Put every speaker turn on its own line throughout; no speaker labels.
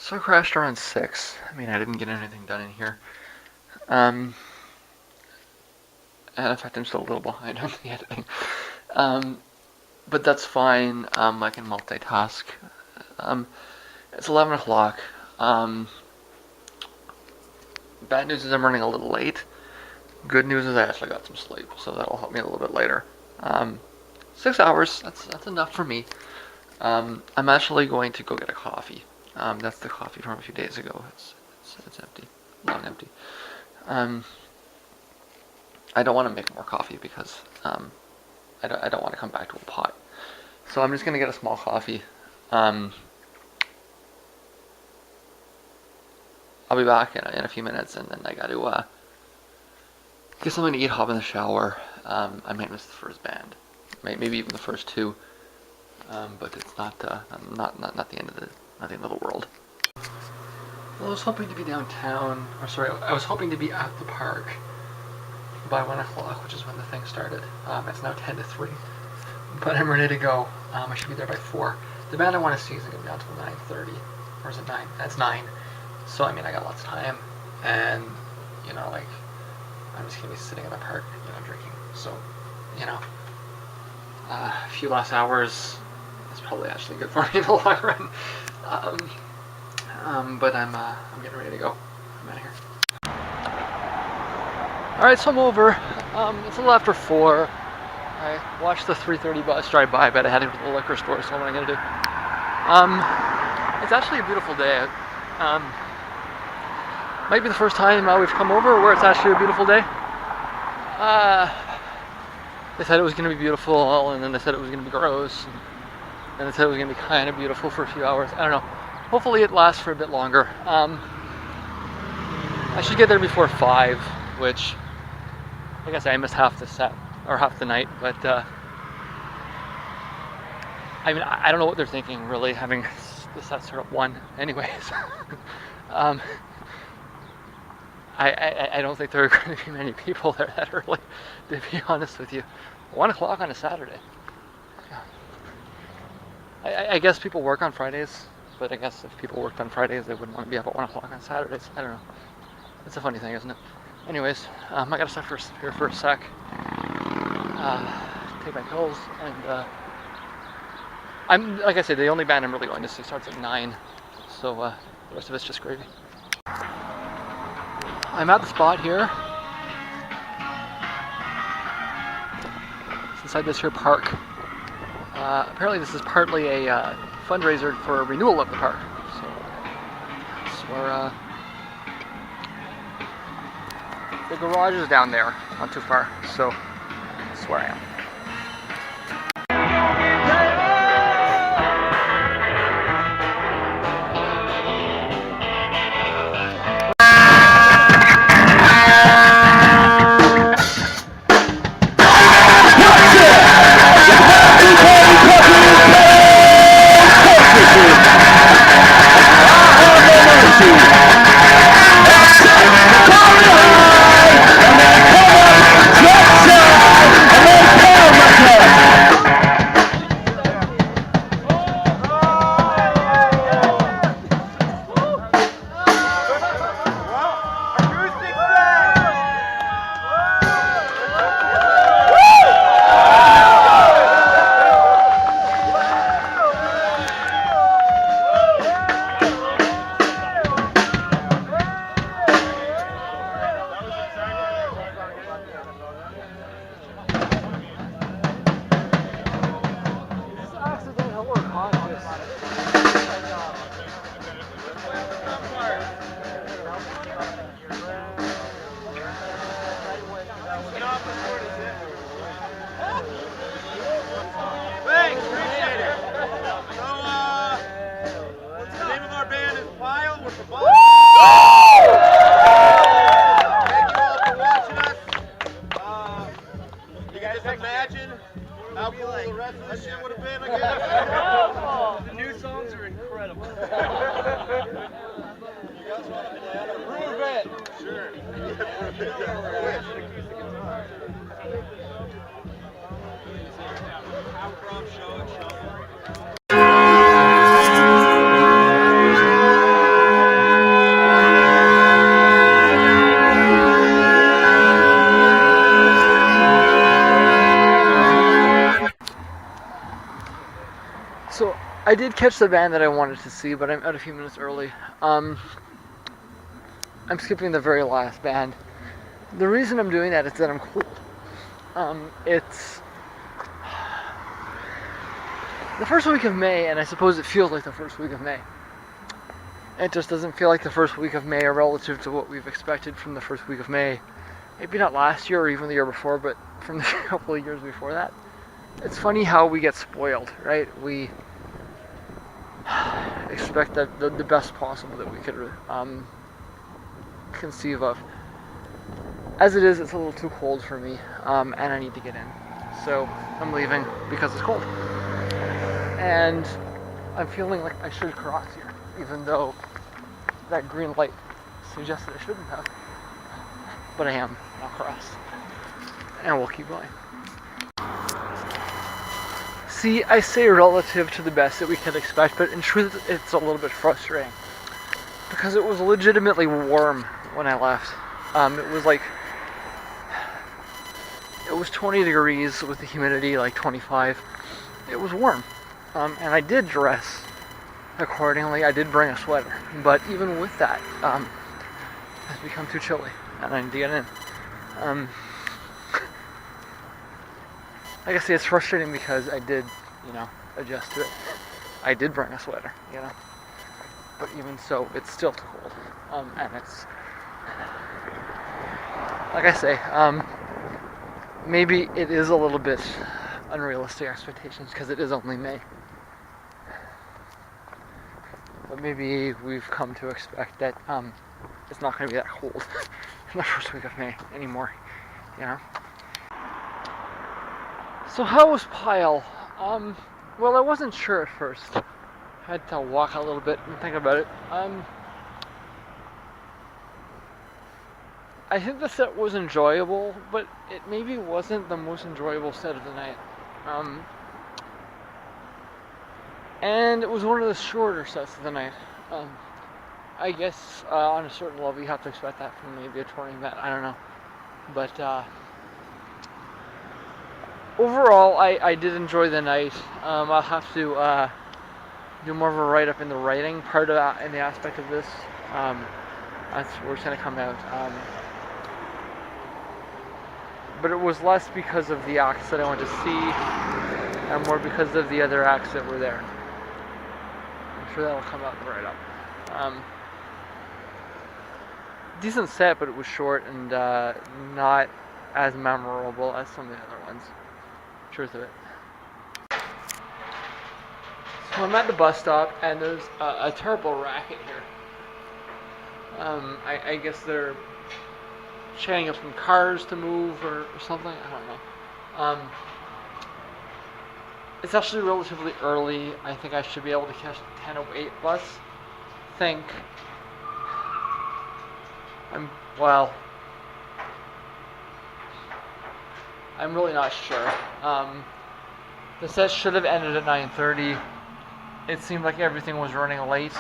So I crashed around 6. I mean, I didn't get anything done in here. And in fact, I'm still a little behind on the editing. But that's fine. I can multitask. It's 11 o'clock. Bad news is I'm running a little late. Good news is I actually got some sleep, so that'll help me a little bit later. 6 hours, that's enough for me. I'm actually going to go get a coffee. That's the coffee from a few days ago. It's empty, long empty. I don't want to make more coffee because I don't want to come back to a pot. So I'm just gonna get a small coffee. I'll be back in a few minutes, and then I got to get something to eat, hop in the shower. I might miss the first band, maybe even the first two, but it's not the end of the world. Well, I was hoping to be downtown, I was hoping to be at the park by 1 o'clock, which is when the thing started. It's now 10 to 3, but I'm ready to go. I should be there by 4. The band I want to see isn't going to be on until 9:30, or is it 9? That's 9. So, I mean, I got lots of time, and, you know, like, I'm just going to be sitting in the park, you know, drinking. So, you know, a few less hours is probably actually good for me in the long run. But I'm getting ready to go. I'm out of here. Alright, so I'm over. It's a little after 4. I watched the 3:30 bus drive by, but I had to go to the liquor store, so what am I going to do? It's actually a beautiful day. Might be the first time we've come over where it's actually a beautiful day. They said it was going to be beautiful, and then they said it was going to be gross, and then they said it was going to be kind of beautiful for a few hours. I don't know. Hopefully it lasts for a bit longer. I should get there before 5, which, I guess I missed half the set, or half the night, but I mean, I don't know what they're thinking, really, having the set start at 1 anyways. I don't think there are going to be many people there that early, to be honest with you. 1 o'clock on a Saturday. I guess people work on Fridays, but I guess if people worked on Fridays, they wouldn't want to be up at 1 o'clock on Saturdays. I don't know. It's a funny thing, isn't it? Anyways, I gotta stop here for a sec. Take my pills, and I'm, like I said, the only band I'm really going to see starts at 9, so the rest of it's just gravy. I'm at the spot here. It's inside this here park. Apparently this is partly a fundraiser for a renewal of the park. So that's where the garage is down there, not too far. So that's where I am.
Imagine how cool the rest of this shit would have been, I guess.
The new songs are incredible.
You guys want to play it? Prove it! Sure. Show it.
I did catch the band that I wanted to see, but I'm out a few minutes early. I'm skipping the very last band. The reason I'm doing that is that I'm cold. It's the first week of May, and I suppose it feels like the first week of May. It just doesn't feel like the first week of May relative to what we've expected from the first week of May. Maybe not last year or even the year before, but from the couple of years before that. It's funny how we get spoiled, right? We expect that the best possible that we could conceive of. As it is, it's a little too cold for me, and I need to get in. So I'm leaving because it's cold. And I'm feeling like I should cross here, even though that green light suggests that I shouldn't have. But I am, and I'll cross. And we'll keep going. See, I say relative to the best that we could expect, but in truth, it's a little bit frustrating. Because it was legitimately warm when I left. It was 20 degrees with the humidity like 25. It was warm. And I did dress accordingly. I did bring a sweater. But even with that, it's become too chilly. And I need to get in. Like I say, it's frustrating because I did, adjust to it. I did bring a sweater, But even so, it's still too cold. And it's, like I say, maybe it is a little bit unrealistic expectations because it is only May. But maybe we've come to expect that it's not going to be that cold in the first week of May anymore, So how was Pyle? Well, I wasn't sure at first. I had to walk a little bit and think about it. I think the set was enjoyable, but it maybe wasn't the most enjoyable set of the night. And it was one of the shorter sets of the night. I guess on a certain level you have to expect that from maybe a touring event. I don't know. But overall, I did enjoy the night. I'll have to do more of a write-up in the writing part of that, in the aspect of this. That's where it's going to come out. But it was less because of the acts that I went to see, and more because of the other acts that were there. I'm sure that'll come out in the write-up. Decent set, but it was short and not as memorable as some of the other ones. Truth of it. So I'm at the bus stop, and there's a terrible racket here. I guess they're chatting up some cars to move or something. I don't know. It's actually relatively early. I think I should be able to catch the 10:08 bus. I'm really not sure. The set should have ended at 9:30. It seemed like everything was running late.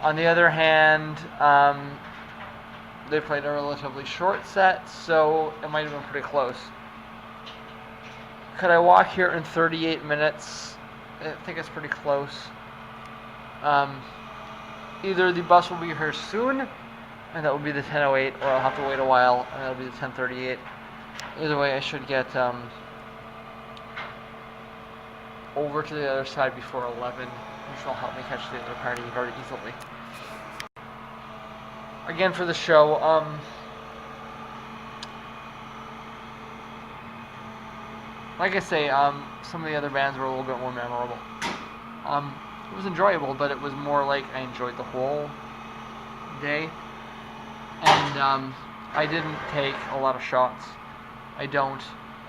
On the other hand, they played a relatively short set, so it might have been pretty close. Could I walk here in 38 minutes? I think it's pretty close. Either the bus will be here soon, and that will be the 10:08, or I'll have to wait a while, and that'll be the 10:38. Either way, I should get over to the other side before 11, which will help me catch the other party very easily. Again, for the show, like I say, some of the other bands were a little bit more memorable. It was enjoyable, but it was more like I enjoyed the whole day. And I didn't take a lot of shots. I don't.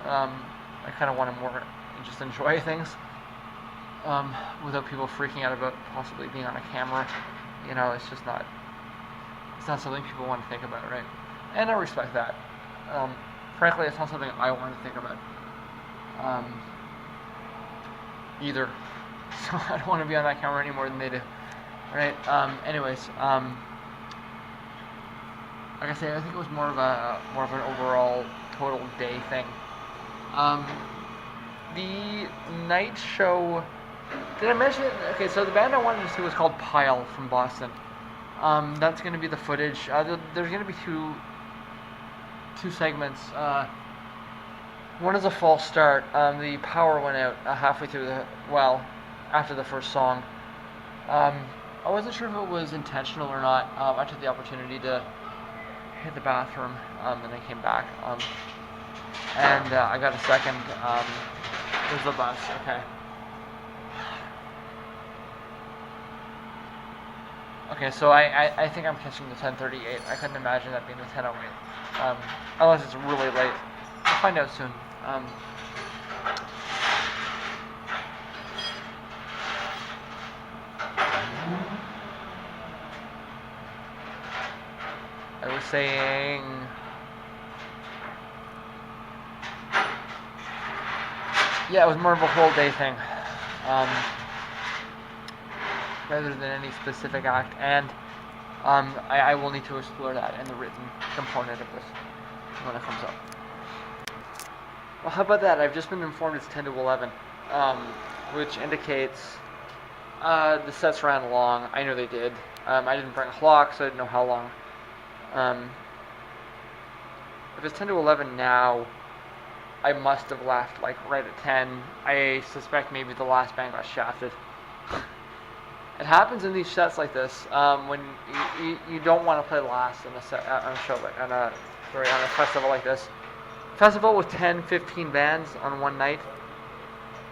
I kind of want to more just enjoy things without people freaking out about possibly being on a camera. It's just not. It's not something people want to think about, right? And I respect that. Frankly, it's not something I want to think about either. So I don't want to be on that camera any more than they do, right? Anyways, like I say, I think it was more of an overall total day thing. The night show Did I mention it? Okay, so the band I wanted to see was called Pile from Boston. That's going to be the footage. There's going to be two segments. One is a false start. The power went out halfway through after the first song. I wasn't sure if it was intentional or not. I took the opportunity to hit the bathroom, and I came back. And I got a second. There's the bus. Okay. Okay, so I think I'm catching the 10:38. I couldn't imagine that being the 10:08. Unless it's really late. I'll find out soon. I was saying... Yeah, it was more of a whole day thing. Rather than any specific act, and I will need to explore that in the written component of this when it comes up. Well, how about that? I've just been informed it's 10 to 11, which indicates the sets ran long. I know they did. I didn't bring a clock, so I didn't know how long. If it's 10 to 11 now, I must have left like right at 10. I suspect maybe the last band got shafted. It happens in these sets like this when you don't want to play last on a show on a festival like this. Festival with 10, 15 bands on one night.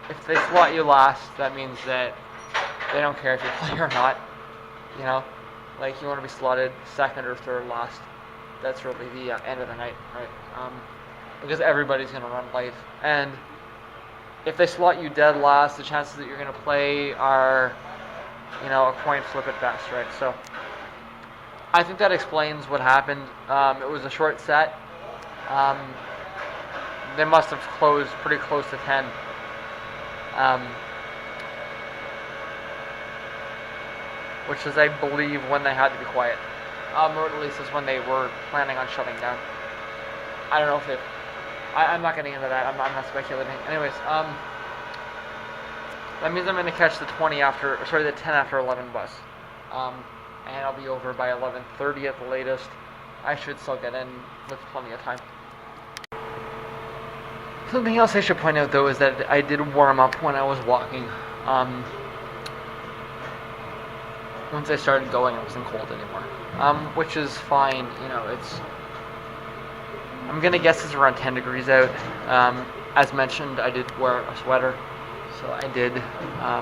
If they slot you last, that means that they don't care if you play or not. You know, like you want to be slotted second or third last. That's really the end of the night, right? Because everybody's gonna run late, and if they slot you dead last, the chances that you're gonna play are, a coin flip at best, right? So I think that explains what happened. It was a short set. They must have closed pretty close to 10. Which is, I believe, when they had to be quiet. Or at least is when they were planning on shutting down. I don't know if I'm not getting into that. I'm not speculating. Anyways, that means I'm going to catch the 10 after 11 bus. And I'll be over by 11:30 at the latest. I should still get in with plenty of time. Something else I should point out, though, is that I did warm up when I was walking. Once I started going, I wasn't cold anymore. Which is fine. I'm going to guess it's around 10 degrees out. As mentioned, I did wear a sweater. So I did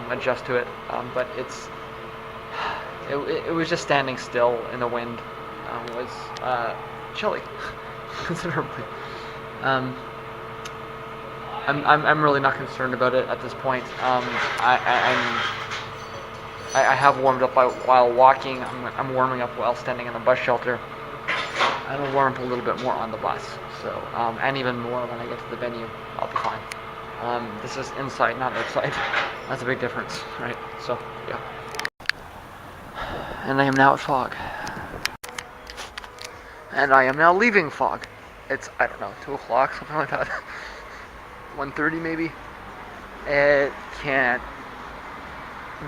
adjust to it, but it was just standing still in the wind. Was chilly, considerably. I'm really not concerned about it at this point. I have warmed up while walking. I'm warming up while standing in the bus shelter. I will warm up a little bit more on the bus. So and even more when I get to the venue, I'll be fine. This is inside, not outside. That's a big difference, right? So, yeah. And I am now at Fog. And I am now leaving Fog. It's, 2 o'clock, something like that. 1:30 maybe. It can't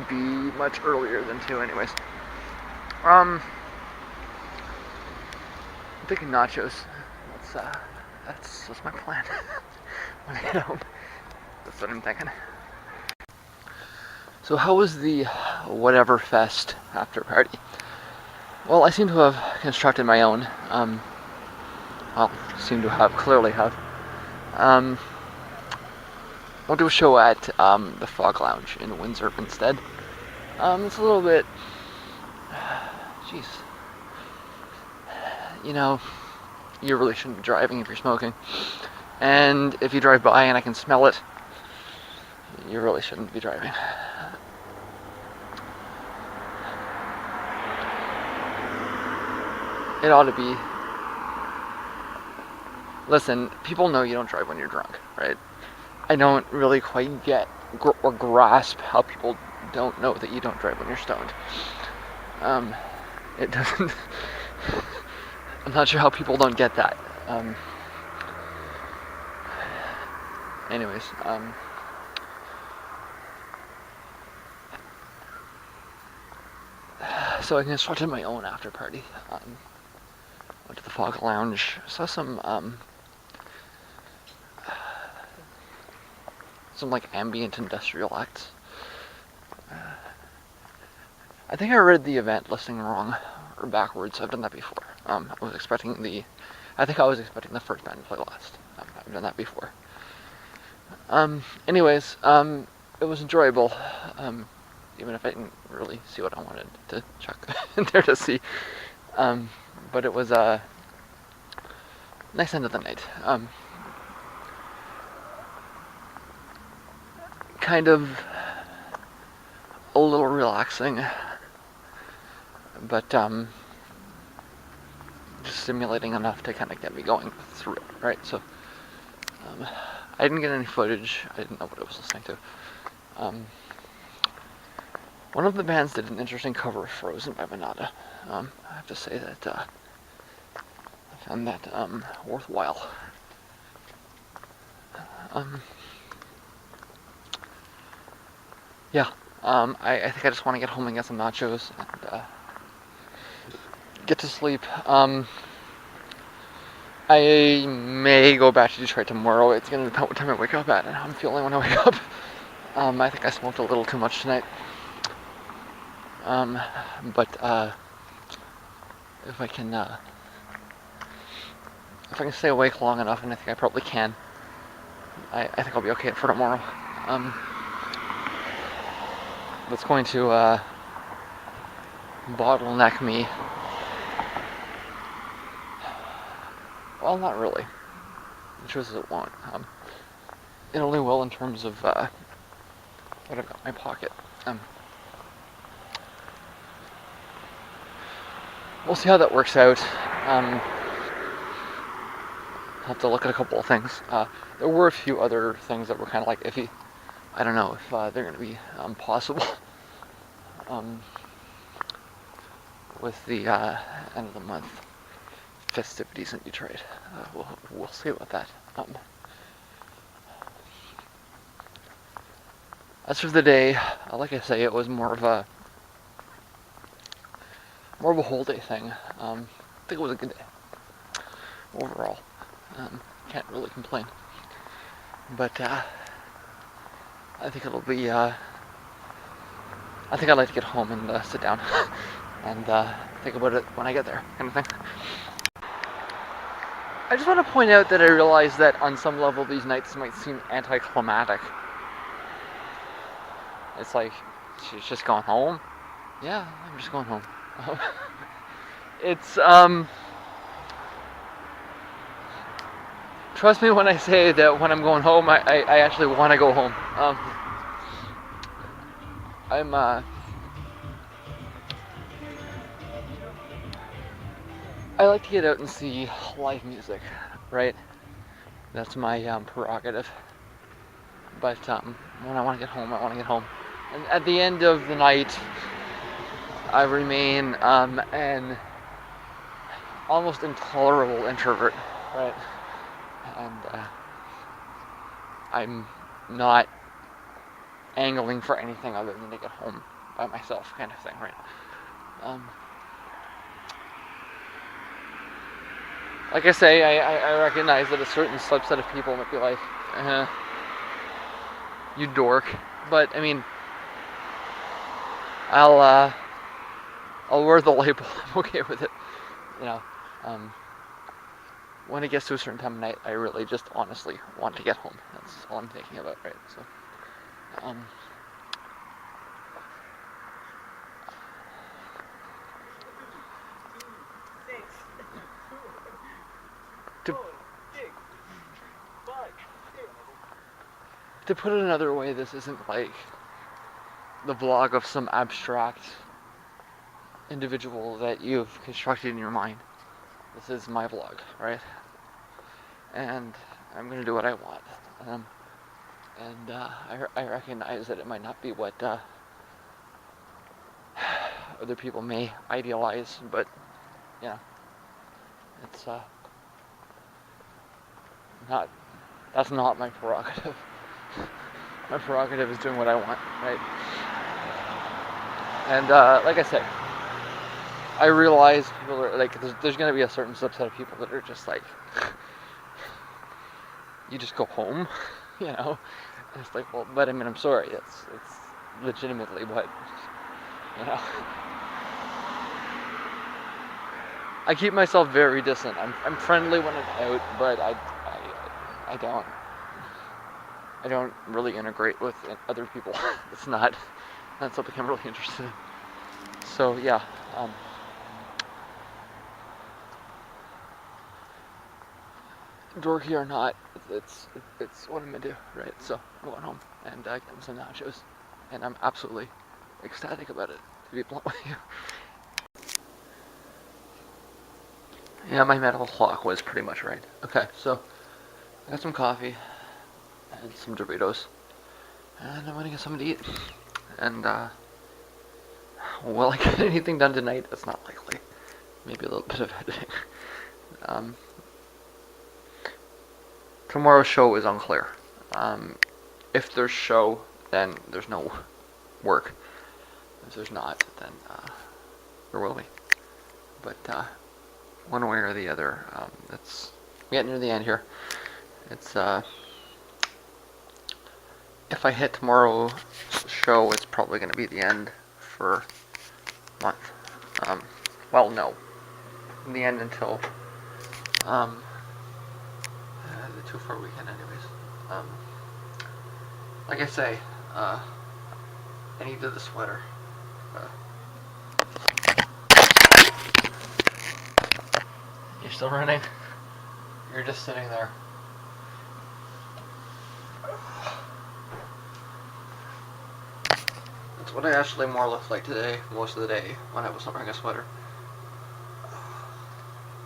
be much earlier than 2 anyways. I'm thinking nachos. That's my plan. When I get home. That's what I'm thinking. So how was the whateverfest after party? Well, I seem to have constructed my own. Clearly have. We'll do a show at the Fog Lounge in Windsor instead. It's a little bit... Jeez. You really shouldn't be driving if you're smoking. And if you drive by and I can smell it, you really shouldn't be driving. It ought to be... Listen, people know you don't drive when you're drunk, right? I don't really quite get or grasp how people don't know that you don't drive when you're stoned. It doesn't... I'm not sure how people don't get that. Anyways, So I constructed my own after party. Went to the Fog Lounge, saw some like ambient industrial acts. I think I read the event listing wrong or backwards. I've done that before. I was expecting the first band to play last. I've done that before. Anyways, it was enjoyable. Even if I didn't really see what I wanted to check in there to see. But it was a nice end of the night. Kind of a little relaxing, but just stimulating enough to kind of get me going through it, right? So I didn't get any footage. I didn't know what I was listening to. One of the bands did an interesting cover of Frozen by Manada. I have to say that I found that worthwhile. Yeah, I think I just want to get home and get some nachos and get to sleep. I may go back to Detroit tomorrow. It's going to depend what time I wake up at and how I'm feeling when I wake up. I think I smoked a little too much tonight. But if I can stay awake long enough, and I think I probably can, I think I'll be okay for tomorrow. That's going to bottleneck me. Well, not really. The truth is it won't. It only will in terms of what I've got in my pocket. We'll see how that works out. I'll have to look at a couple of things. There were a few other things that were kind of like iffy. I don't know if they're going to be possible with the end of the month festivities in Detroit. We'll see about that. As for the day, like I say, it was more of a whole day thing. I think it was a good day overall. Can't really complain. But I think it'll be. I think I'd like to get home and sit down and think about it when I get there, kind of thing. I just want to point out that I realize that on some level these nights might seem anticlimactic. It's like, she's just going home? Yeah, I'm just going home. It's, trust me when I say that when I'm going home, I actually want to go home. I like to get out and see live music, right? That's my prerogative. But when I want to get home, I want to get home. And at the end of the night, I remain an almost intolerable introvert, right? And I'm not angling for anything other than to get home by myself, kind of thing, right? Like I say, I recognize that a certain subset of people might be like, you dork. But I mean, I'll wear the label. I'm okay with it. You know, when it gets to a certain time of night, I really just honestly want to get home. That's all I'm thinking about, right? So, to put it another way, this isn't like the vlog of some abstract individual that you've constructed in your mind. This is my vlog, right? And I'm gonna do what I want. I recognize that it might not be what other people may idealize, but yeah, it's not. That's not my prerogative. My prerogative is doing what I want, right? And like I said, I realize people are like, there's gonna be a certain subset of people that are just like, you just go home, you know. And it's like, well, but I mean, I'm sorry, it's legitimately what, you know. I keep myself very distant. I'm friendly when I'm out, but I don't really integrate with other people. It's not something I'm really interested in. So yeah, dorky or not, it's what I'm into, right? So I'm going home and getting some nachos, and I'm absolutely ecstatic about it. To be blunt with you. Yeah, my mental clock was pretty much right. Okay, so I got some coffee and some Doritos, and I'm gonna get something to eat. And will I get anything done tonight? That's not likely. Maybe a little bit of editing. Um, Tomorrow's show is unclear. If there's show, then there's no work. If there's not, then there will be. But one way or the other, it's getting near the end here. It's if I hit tomorrow's show, it's probably going to be the end for a month. Well, no, the end until the 2-4 weekend, anyways. Like I say, I needed the sweater. You're still running? You're just sitting there. That's what I actually more looked like today, most of the day, when I wasn't wearing a sweater.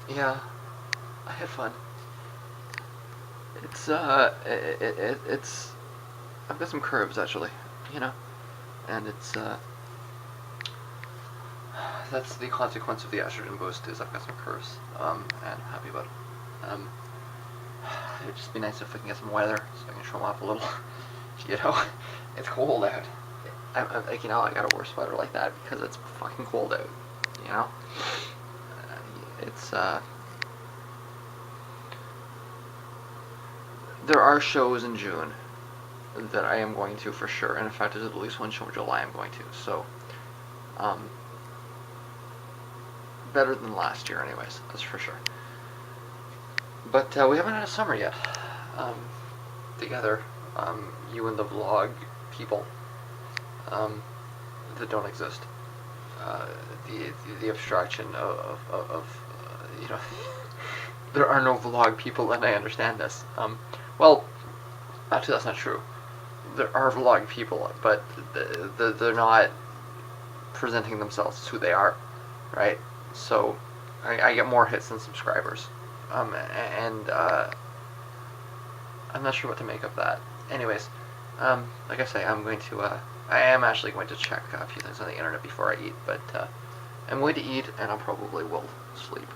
Yeah, I had fun. It's I've got some curves actually, you know, and it's that's the consequence of the estrogen boost is I've got some curves, and I'm happy about it. It would just be nice if I can get some weather so I can show them off a little. You know, it's cold out. I'm like, you know, I gotta wear a sweater like that because it's fucking cold out. You know, it's there are shows in June that I am going to for sure, and in fact, there's at least one show in July I'm going to. So, better than last year, anyways. That's for sure. But we haven't had a summer yet together. You and the vlog people that don't exist. The abstraction of you know, there are no vlog people, and I understand this. Well, actually, that's not true. There are vlog people, but they're not presenting themselves as who they are, right? So I get more hits than subscribers, and I'm not sure what to make of that. Anyways, like I say, I am actually going to check a few things on the internet before I eat, but I'm going to eat, and I probably will sleep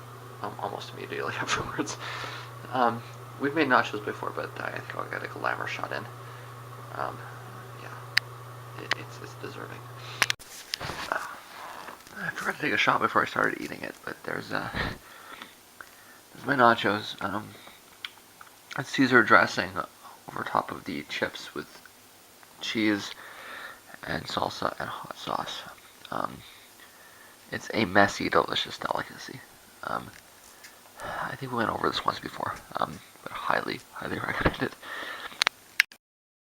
almost immediately afterwards. We've made nachos before, but I think I'll get a glamour shot in. Yeah, it's deserving. I forgot to take a shot before I started eating it, but there's my nachos. It's Caesar dressing over top of the chips with cheese and salsa and hot sauce. It's a messy, delicious delicacy. I think we went over this once before, but highly recommend it.